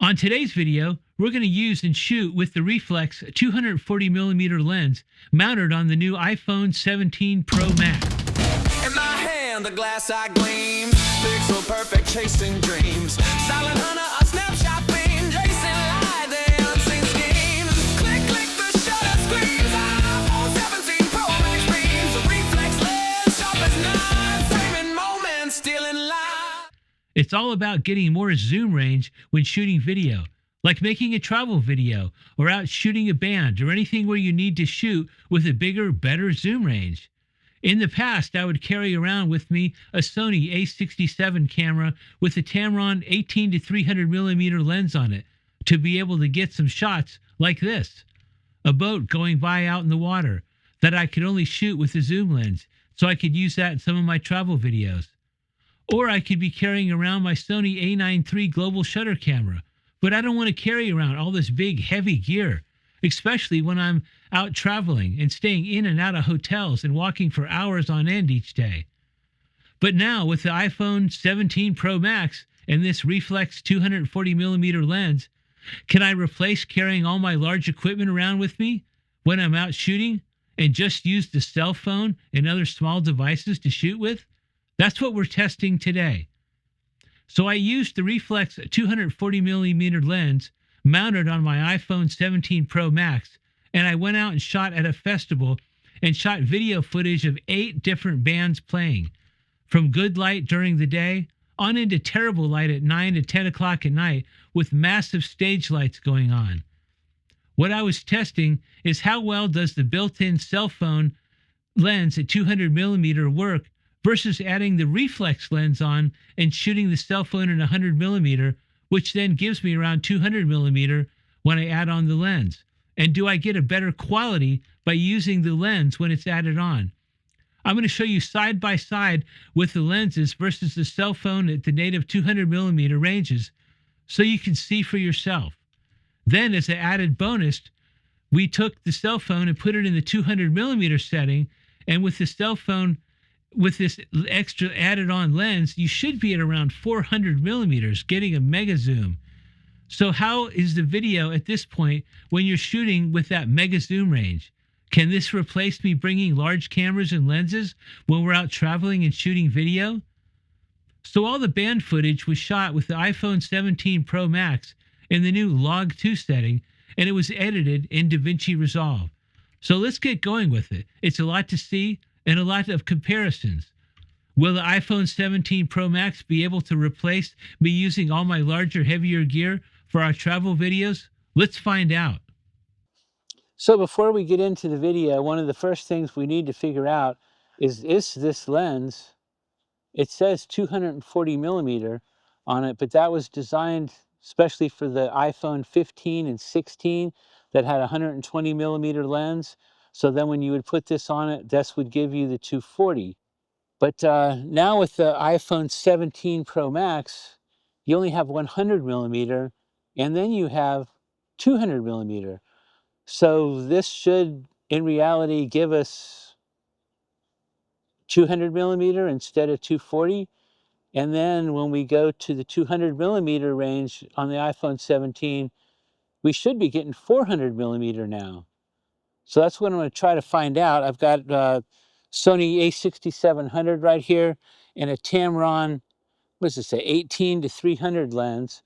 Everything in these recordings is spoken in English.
On today's video, we're going to use and shoot with the Reflex 240mm lens mounted on the new iPhone 17 Pro Max. In my hand, the glass eye gleams, pixel perfect chasing dreams, silent hunter, a snapshot beam, chasing light, the unseen schemes. Click, click, the shutter screams, iPhone 17 Pro Max beams, a reflex lens, sharp as knives, framing moments, stealing light. It's all about getting more zoom range when shooting video, like making a travel video or out shooting a band or anything where you need to shoot with a bigger, better zoom range. In the past, I would carry around with me a Sony A67 camera with a Tamron 18 to 300mm lens on it to be able to get some shots like this. A boat going by out in the water that I could only shoot with a zoom lens, so I could use that in some of my travel videos. Or I could be carrying around my Sony A9 III global shutter camera, but I don't want to carry around all this big, heavy gear, especially when I'm out traveling and staying in and out of hotels and walking for hours on end each day. But now with the iPhone 17 Pro Max and this Reflex 240mm lens, can I replace carrying all my large equipment around with me when I'm out shooting and just use the cell phone and other small devices to shoot with? That's what we're testing today. So I used the Reflex 240mm lens mounted on my iPhone 17 Pro Max, and I went out and shot at a festival and shot video footage of 8 different bands playing, from good light during the day on into terrible light at 9 to 10 o'clock at night with massive stage lights going on. What I was testing is how well does the built-in cell phone lens at 200mm work versus adding the reflex lens on and shooting the cell phone at 100mm, which then gives me around 200mm when I add on the lens. And do I get a better quality by using the lens when it's added on? I'm going to show you side by side with the lenses versus the cell phone at the native 200mm ranges so you can see for yourself. Then as an added bonus, we took the cell phone and put it in the 200mm setting, and with the cell phone with this extra added on lens, you should be at around 400mm, getting a mega zoom. So how is the video at this point when you're shooting with that mega zoom range? Can this replace me bringing large cameras and lenses when we're out traveling and shooting video? So all the band footage was shot with the iPhone 17 Pro Max in the new Log 2 setting, and it was edited in DaVinci Resolve. So let's get going with it. It's a lot to see and a lot of comparisons. Will the iPhone 17 Pro Max be able to replace me using all my larger, heavier gear for our travel videos? Let's find out. So before we get into the video, one of the first things we need to figure out is this lens, it says 240mm on it, but that was designed especially for the iPhone 15 and 16 that had a 120mm lens. So then when you would put this on it, this would give you the 240. But now with the iPhone 17 Pro Max, you only have 100mm, and then you have 200mm. So this should, in reality, give us 200mm instead of 240. And then when we go to the 200mm range on the iPhone 17, we should be getting 400mm now. So that's what I'm going to try to find out. I've got Sony A6700 right here and a Tamron, what does it say, 18 to 300 lens.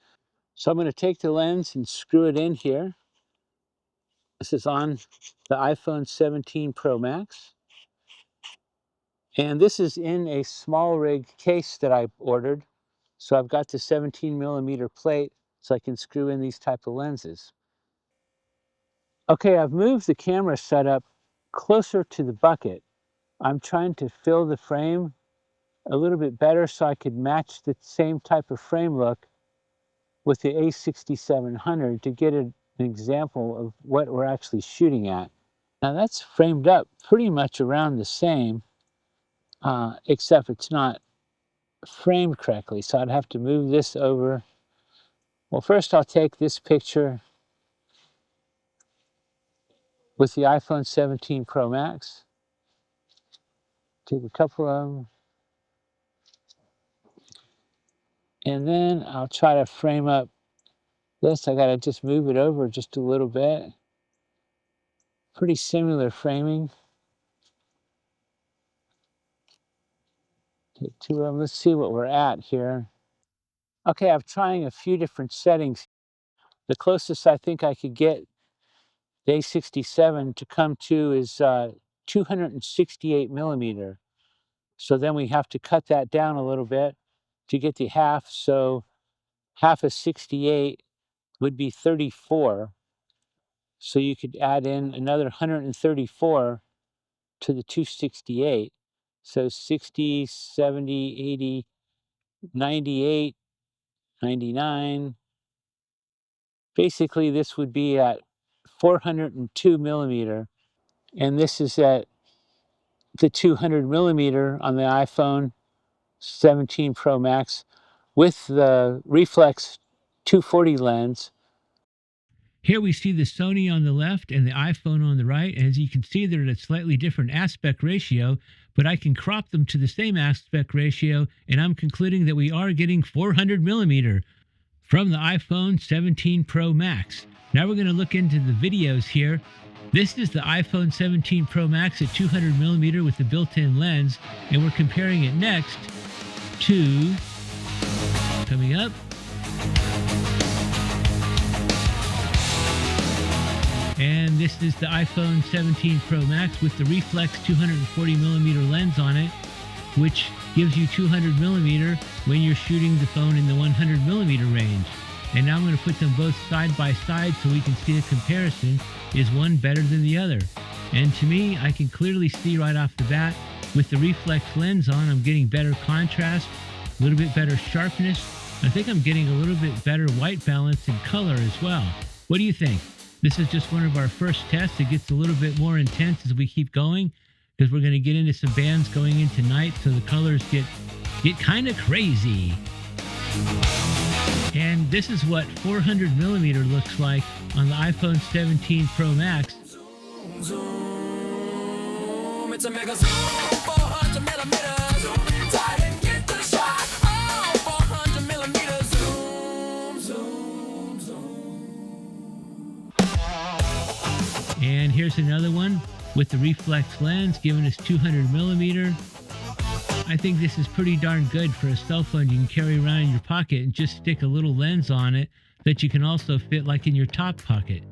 So I'm going to take the lens and screw it in here. This is on the iPhone 17 Pro Max. And this is in a small rig case that I ordered. So I've got the 17mm plate so I can screw in these type of lenses. Okay, I've moved the camera setup closer to the bucket. I'm trying to fill the frame a little bit better so I could match the same type of frame look with the A6700 to get an example of what we're actually shooting at. Now that's framed up pretty much around the same, except it's not framed correctly. So I'd have to move this over. Well, first I'll take this picture with the iPhone 17 Pro Max. Take a couple of them. And then I'll try to frame up This, I gotta just move it over just a little bit. Pretty similar framing. Take two of them. Let's see what we're at here. Okay, I'm trying a few different settings. The closest I think I could get day 67 to come to is 268 millimeter. So then we have to cut that down a little bit to get the half. So half of 68 would be 34. So you could add in another 134 to the 268. So 60, 70, 80, 98, 99. Basically, this would be at 402 millimeter. And this is at the 200 millimeter on the iPhone 17 Pro Max with the Reflex 240 lens. Here we see the Sony on the left and the iPhone on the right. As you can see, they're at a slightly different aspect ratio, but I can crop them to the same aspect ratio, and I'm concluding that we are getting 400 millimeter from the iPhone 17 Pro Max. Now we're going to look into the videos here. This is the iPhone 17 Pro Max at 200 millimeter with the built-in lens, and we're comparing it next to, coming up, and this is the iPhone 17 Pro Max with the Reflex 240 millimeter lens on it, which gives you 200 millimeter when you're shooting the phone in the 100 millimeter range. And now I'm going to put them both side by side so we can see a comparison. Is one better than the other? And to me, I can clearly see right off the bat, with the Reflex lens on, I'm getting better contrast, a little bit better sharpness. I think I'm getting a little bit better white balance and color as well. What do you think? This is just one of our first tests. It gets a little bit more intense as we keep going, because we're going to get into some bands going into night, so the colors get kind of crazy. And this is what 400 millimeter looks like on the iPhone 17 Pro Max. Zoom, it's a mega zoom, 400 millimeters. Zoom in tight and get the shot. Oh, 400 millimeters. Zoom, zoom, zoom. And here's another one with the Reflex lens giving us 200 millimeter. I think this is pretty darn good for a cell phone you can carry around in your pocket and just stick a little lens on it that you can also fit like in your top pocket.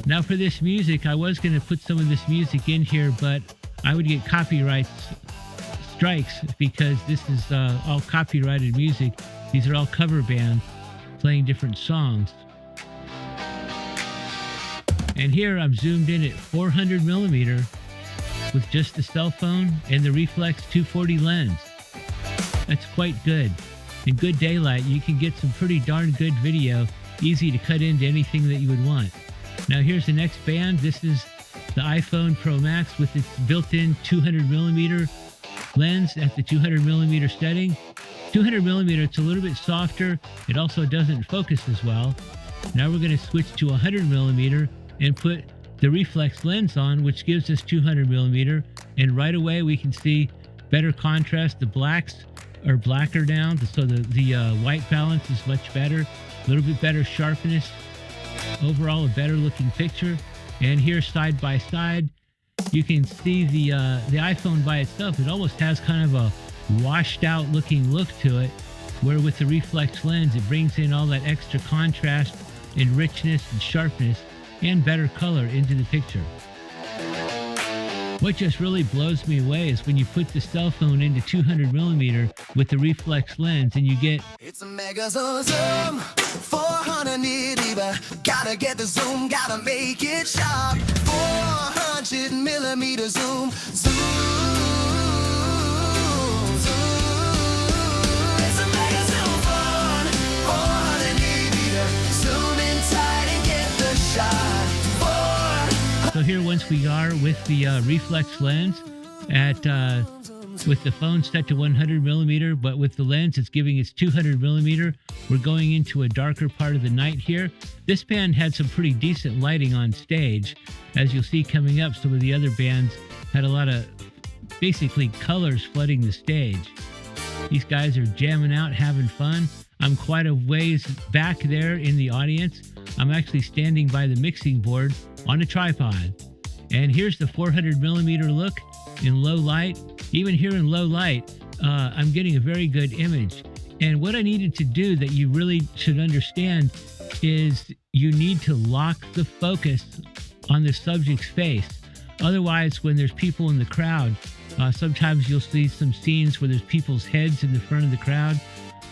Now for this music, I was going to put some of this music in here, but I would get copyright strikes because this is all copyrighted music. These are all cover bands playing different songs. And here I'm zoomed in at 400 millimeter with just the cell phone and the Reflex 240 lens. That's quite good. In good daylight, you can get some pretty darn good video, easy to cut into anything that you would want. Now here's the next band. This is the iPhone Pro Max with its built-in 200 millimeter lens at the 200 millimeter setting. 200 millimeter, it's a little bit softer. It also doesn't focus as well. Now we're going to switch to 100 millimeter and put the Reflex lens on, which gives us 200 millimeter, and right away we can see better contrast. The blacks are blacker now, so the white balance is much better, a little bit better sharpness, overall a better looking picture. And here side by side, you can see the iPhone by itself. It almost has kind of a washed out looking look to it, where with the Reflex lens it brings in all that extra contrast and richness and sharpness and better color into the picture. What just really blows me away is when you put the cell phone into 200 millimeter with the Reflex lens and you get, It's a mega zoom, 400 nitty, gotta get the zoom, gotta make it sharp. 400 millimeter zoom, zoom, zoom. It's a mega zoom phone, 400 nitty, zoom in tight and get the shot. so here once we are with the Reflex lens at with the phone set to 100 millimeter, but with the lens it's giving us 200 millimeter. We're going into a darker part of the night here. This band had some pretty decent lighting on stage. As you'll see coming up, some of the other bands had a lot of basically colors flooding the stage. These guys are jamming out, having fun. I'm quite a ways back there in the audience. I'm actually standing by the mixing board on a tripod. And here's the 400 millimeter look in low light. Even here in low light, I'm getting a very good image. And what I needed to do that you really should understand is you need to lock the focus on the subject's face. Otherwise, when there's people in the crowd, sometimes you'll see some scenes where there's people's heads in the front of the crowd.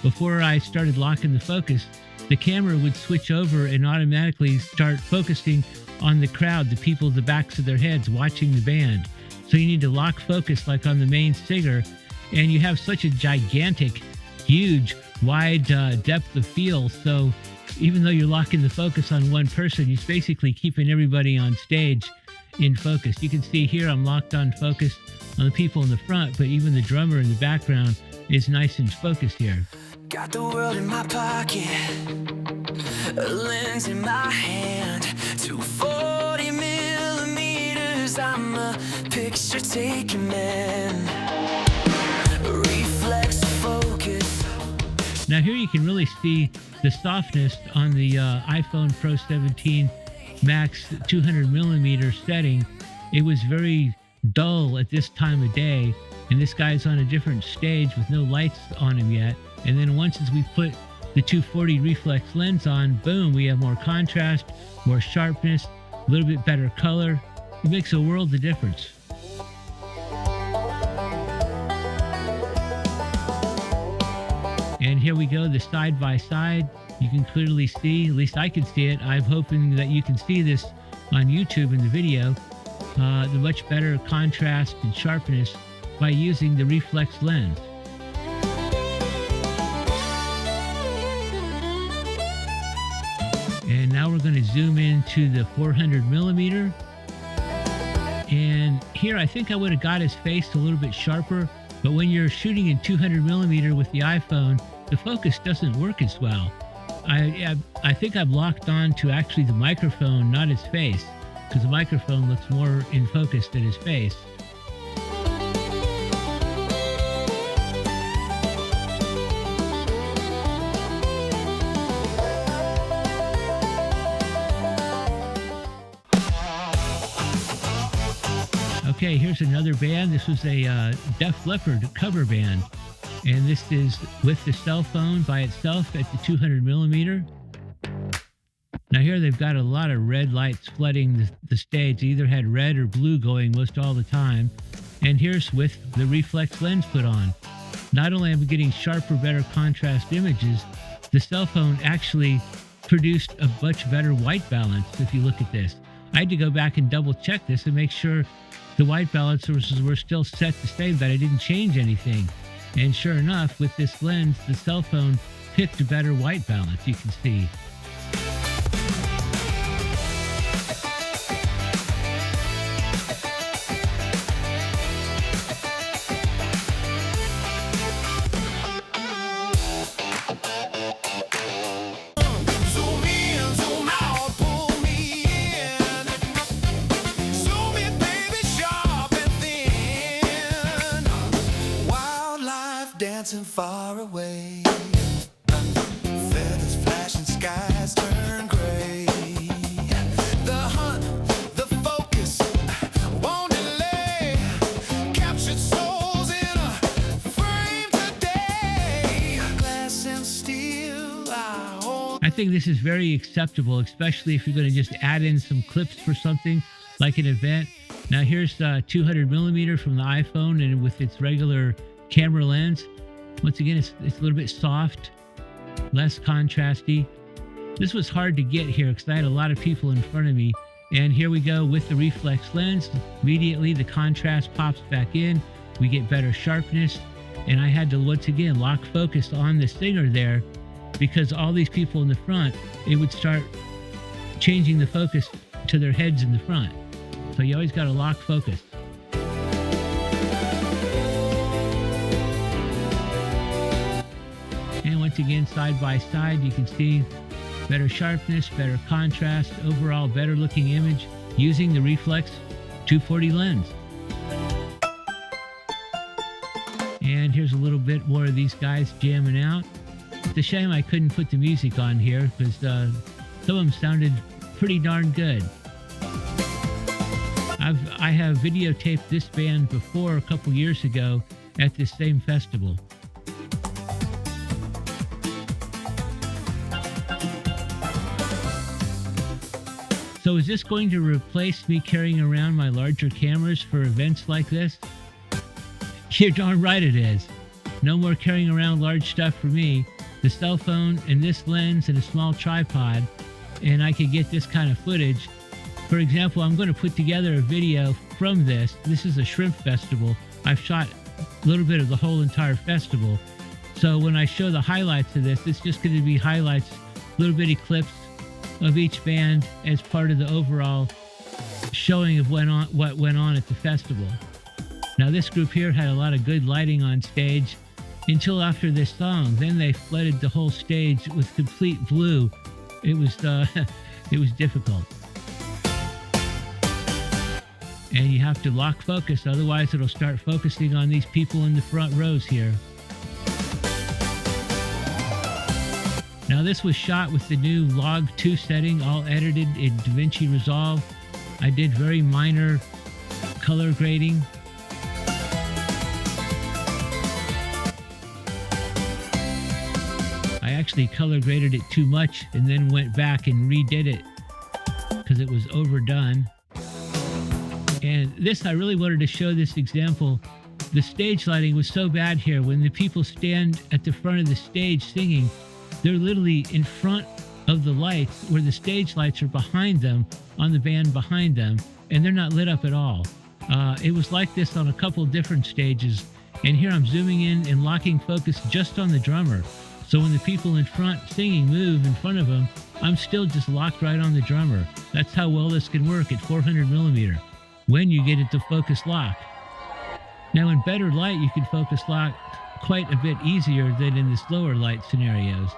Before I started locking the focus, the camera would switch over and automatically start focusing on the crowd, the people at the backs of their heads watching the band. So you need to lock focus like on the main singer, and you have such a gigantic, huge, wide depth of field. So even though you're locking the focus on one person, you're basically keeping everybody on stage in focus. You can see here I'm locked on focus on the people in the front, but even the drummer in the background is nice and focused here. Got the world in my pocket, a lens in my hand, 240 millimeters. I'm a picture-taking man. Reflex focus. Now here you can really see the softness on the iPhone Pro 17 Max 200 millimeter setting. It was very dull at this time of day, and this guy's on a different stage with no lights on him yet. And then once as we put the 240 reflex lens on, boom, we have more contrast, more sharpness, a little bit better color. It makes a world of difference. And here we go, the side by side. You can clearly see, at least I can see it. I'm hoping that you can see this on YouTube in the video, the much better contrast and sharpness by using the reflex lens. And now we're going to zoom into the 400 millimeter. And here I think I would have got his face a little bit sharper, but when you're shooting in 200 millimeter with the iPhone, the focus doesn't work as well. I think I'm locked on to actually the microphone, not his face, because the microphone looks more in focus than his face. Okay, here's another band. This was a Def Leppard cover band. And this is with the cell phone by itself at the 200 millimeter. Now here they've got a lot of red lights flooding the stage. They either had red or blue going most all the time. And here's with the reflex lens put on. Not only am I getting sharper, better contrast images, the cell phone actually produced a much better white balance if you look at this. I had to go back and double check this and make sure the white balances were still set the same, that I didn't change anything. And sure enough, with this lens, the cell phone picked a better white balance, you can see. Dancing far away, feathers flashing, skies turn gray. The hunt, the focus, won't delay. Captured souls in a frame today. Glass and steel, I think this is very acceptable, especially if you're going to just add in some clips for something like an event. Now here's 200 millimeter from the iPhone, and with its regular camera lens. Once again, it's a little bit soft, less contrasty. This was hard to get here because I had a lot of people in front of me. And here we go with the reflex lens. Immediately the contrast pops back in. We get better sharpness. And I had to once again lock focus on the singer there, because all these people in the front, it would start changing the focus to their heads in the front. So you always got to lock focus. And once again, side by side, you can see better sharpness, better contrast, overall better looking image using the Reflex 240 lens. And here's a little bit more of these guys jamming out. It's a shame I couldn't put the music on here because some of them sounded pretty darn good. I have videotaped this band before a couple years ago at this same festival. So is this going to replace me carrying around my larger cameras for events like this? You're darn right it is. No more carrying around large stuff for me. The cell phone and this lens and a small tripod, and I could get this kind of footage. For example, I'm going to put together a video from this. This is a shrimp festival. I've shot a little bit of the whole entire festival. So when I show the highlights of this, it's just going to be highlights, little bitty clips of each band as part of the overall showing of what went on at the festival. Now this group here had a lot of good lighting on stage until after this song. Then they flooded the whole stage with complete blue. It was it was difficult. And you have to lock focus, otherwise it'll start focusing on these people in the front rows here. Now this was shot with the new log 2 setting, all edited in DaVinci Resolve. I did very minor color grading. I actually color graded it too much and then went back and redid it because it was overdone. And this, I really wanted to show this example. The stage lighting was so bad here. When the people stand at the front of the stage singing, they're literally in front of the lights where the stage lights are behind them, on the band behind them, and they're not lit up at all. It was like this on a couple different stages. And here I'm zooming in and locking focus just on the drummer. So when the people in front singing move in front of them, I'm still just locked right on the drummer. That's how well this can work at 400 millimeter. When you get it to focus lock. Now in better light, you can focus lock quite a bit easier than in the slower light scenarios.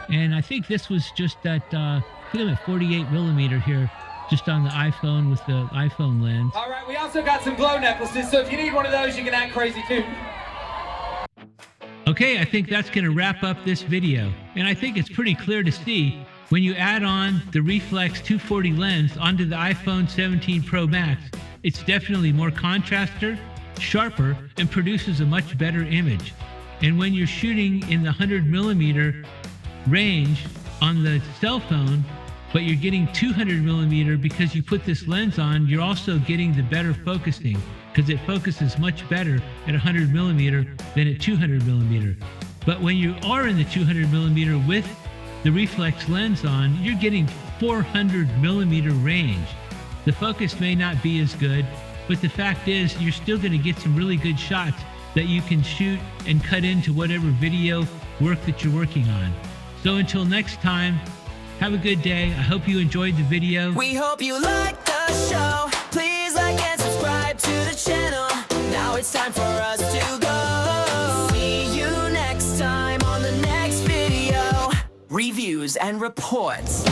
And I think this was just at, I think I'm at 48 millimeter here, just on the iPhone with the iPhone lens. All right, we also got some glow necklaces, so if you need one of those, you can act crazy too. Okay, I think that's going to wrap up this video. And I think it's pretty clear to see when you add on the Reflex 240 lens onto the iPhone 17 Pro Max, it's definitely more contraster, sharper, and produces a much better image. And when you're shooting in the 100 millimeter range on the cell phone, but you're getting 200 millimeter because you put this lens on, you're also getting the better focusing because it focuses much better at 100 millimeter than at 200 millimeter. But when you are in the 200 millimeter with the Reflex lens on, you're getting 400 millimeter range. The focus may not be as good, but the fact is you're still going to get some really good shots that you can shoot and cut into whatever video work that you're working on. So until next time, have a good day. I hope you enjoyed the video. We hope you like the show. Please like and subscribe to the channel. Now it's time for us to go. See you next time on the next video. Reviews and reports.